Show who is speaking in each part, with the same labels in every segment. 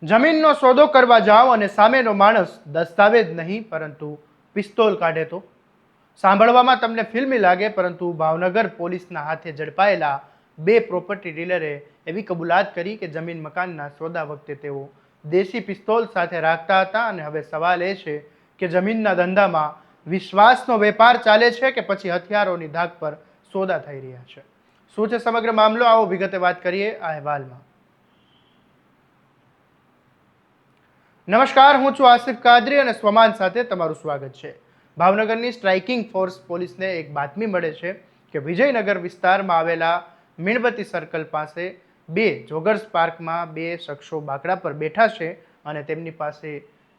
Speaker 1: જમીનનો સોદો કરવા જાઓ અને સામેનો માણસ દસ્તાવેજ નહીં પરંતુ પિસ્તોલ કાઢે તો સાંભળવામાં તમને ફિલ્મી લાગે, પરંતુ ભાવનગર પોલીસના હાથે ઝડપાયેલા બે પ્રોપર્ટી ડીલરે એવી કબૂલાત કરી કે જમીન મકાનના સોદા વખતે તેઓ દેશી પિસ્તોલ સાથે રાખતા હતા. અને હવે સવાલ એ છે કે જમીનના ધંધામાં વિશ્વાસનો વેપાર ચાલે છે કે પછી હથિયારોની ધાક પર સોદા થઈ રહ્યા છે? શું છે સમગ્ર મામલો? આવો વિગતે વાત કરીએ આ અહેવાલમાં. નમસ્કાર, હું છું આસિફ કાદરી અને સ્વમાન સાથે તમારું સ્વાગત છે. ભાવનગરની સ્ટ્રાઇકિંગ ફોર્સ પોલીસને એક બાતમી મળે છે કે વિજયનગર વિસ્તારમાં આવેલા મીણબત્તી સર્કલ પાસે બે જોગર્સ પાર્કમાં બે શખ્સો બાકડા પર બેઠા છે અને તેમની પાસે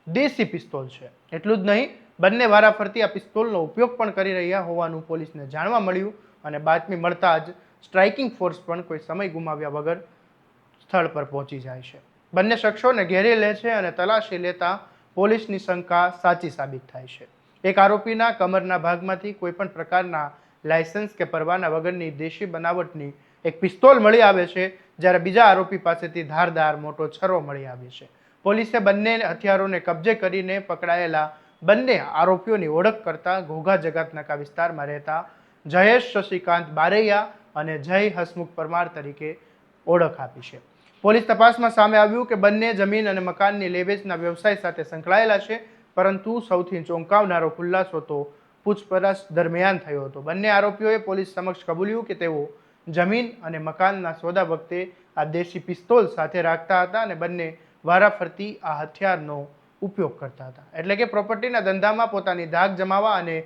Speaker 1: દેશી પિસ્તોલ છે. એટલું જ નહીં, બંને વારાફરતી આ પિસ્તોલનો ઉપયોગ પણ કરી રહ્યા હોવાનું પોલીસને જાણવા મળ્યું અને બાતમી મળતા જ સ્ટ્રાઇકિંગ ફોર્સ પણ કોઈ સમય ગુમાવ્યા વગર સ્થળ પર પહોંચી જાય છે. બંને શખ્સોને ઘેરી લે છે અને તલાશી લેતા પોલીસની શંકા સાચી સાબિત થાય છે. એક આરોપીના કમરના ભાગમાંથી કોઈ પણ પ્રકારના લાયસન્સ કે પરવાના વગરની દેશી બનાવટની એક પિસ્તોલ મળી આવે છે, જ્યારે બીજા આરોપી પાસેથી ધારદાર મોટો છરો મળી આવે છે. પોલીસે બંને હથિયારોને કબજે કરીને પકડાયેલા બંને આરોપીઓની ઓળખ કરતા ઘોઘા જગાતનાકા વિસ્તારમાં રહેતા જયેશ શશિકાંત બારૈયા અને જય હસમુખ પરમાર તરીકે ઓળખ આપી છે. પોલીસ તપાસમાં સામે આવ્યું કે બંને જમીન અને મકાનની લેવેચના વ્યવસાય સાથે સંકળાયેલા છે, પરંતુ સૌથી ચોંકાવનારો ખુલાસો તો પૂછપરછ દરમિયાન થયો હતો. બંને આરોપીઓએ પોલીસ સમક્ષ કબૂલ્યું કે તેઓ જમીન અને મકાનના સોદા વખતે આ દેશી પિસ્તોલ સાથે રાખતા હતા અને બંને વારાફરતી આ હથિયારનો ઉપયોગ કરતા હતા. એટલે કે પ્રોપર્ટીના ધંધામાં પોતાની ધાક જમાવવા અને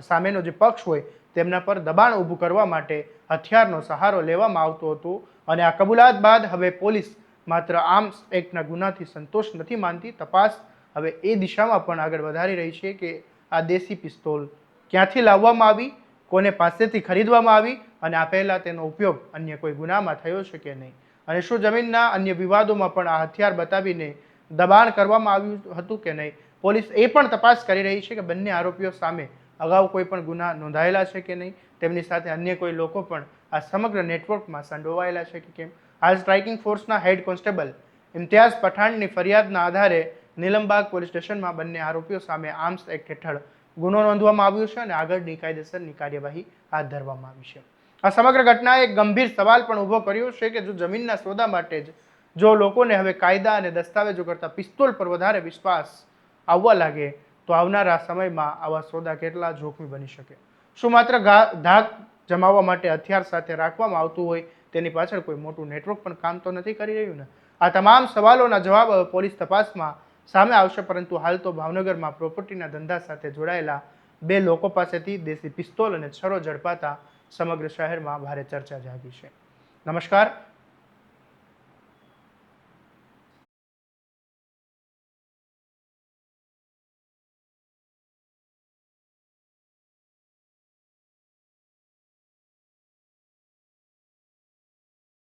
Speaker 1: સામેનો જે પક્ષ હોય તેમના પર દબાણ ઊભું કરવા માટે હથિયારનો સહારો લેવામાં આવતો હતો. અને આ કબૂલાત બાદ હવે પોલીસ માત્ર આર્મ્સ એક્ટના ગુનાથી સંતોષ નથી માનતી. તપાસ હવે એ દિશામાં પણ આગળ વધારી રહી છે કે આ દેશી પિસ્તોલ ક્યાંથી લાવવામાં આવી, કોને પાસેથી ખરીદવામાં આવી અને આ પહેલાં તેનો ઉપયોગ અન્ય કોઈ ગુનામાં થયો છે કે નહીં, અને શું જમીનના અન્ય વિવાદોમાં પણ આ હથિયાર બતાવીને દબાણ કરવામાં આવ્યું હતું કે નહીં. પોલીસ એ પણ તપાસ કરી રહી છે કે બંને આરોપીઓ સામે અગાઉ કોઈ પણ ગુના નોંધાયેલા છે કે નહીં, તેમની સાથે અન્ય કોઈ લોકો પણ આ સમગ્ર નેટવર્કમાં સંડોવાયેલા છે કે કેમ. હાલ સ્ટ્રાઇકિંગ ફોર્સના હેડ કોન્સ્ટેબલ ઇમ્તિયાઝ પઠાણની ફરિયાદના આધારે નીલમબાગ પોલીસ સ્ટેશનમાં બંને આરોપીઓ સામે આર્મ્સ એક્ટ હેઠળ ગુનો નોંધવામાં આવ્યો છે અને આગળની કાયદેસરની કાર્યવાહી હાથ ધરવામાં આવી છે. આ સમગ્ર ઘટનાએ એક ગંભીર સવાલ પણ ઊભો કર્યો છે કે જો જમીનના સોદા માટે જ જો લોકોને હવે કાયદા અને દસ્તાવેજો કરતાં પિસ્તોલ પર વધારે વિશ્વાસ આવવા લાગે તો આવનારા સમયમાં આવા સોદા કેટલા જોખમી બની શકે? શું માત્ર ધાક જમાવવા માટે હથિયાર સાથે રાખવામાં આવતું હોય તેની પાછળ કોઈ મોટું નેટવર્ક પણ કામ તો નથી કરી રહ્યું ને? આ તમામ સવાલોના જવાબ પોલીસ તપાસમાં સામે આવશે, પરંતુ હાલ તો ભાવનગરમાં પ્રોપર્ટીના ધંધા સાથે જોડાયેલા બે લોકો પાસેથી દેશી પિસ્તોલ અને છરો ઝડપાતા સમગ્ર શહેરમાં ભારે ચર્ચા જાગી છે. નમસ્કાર,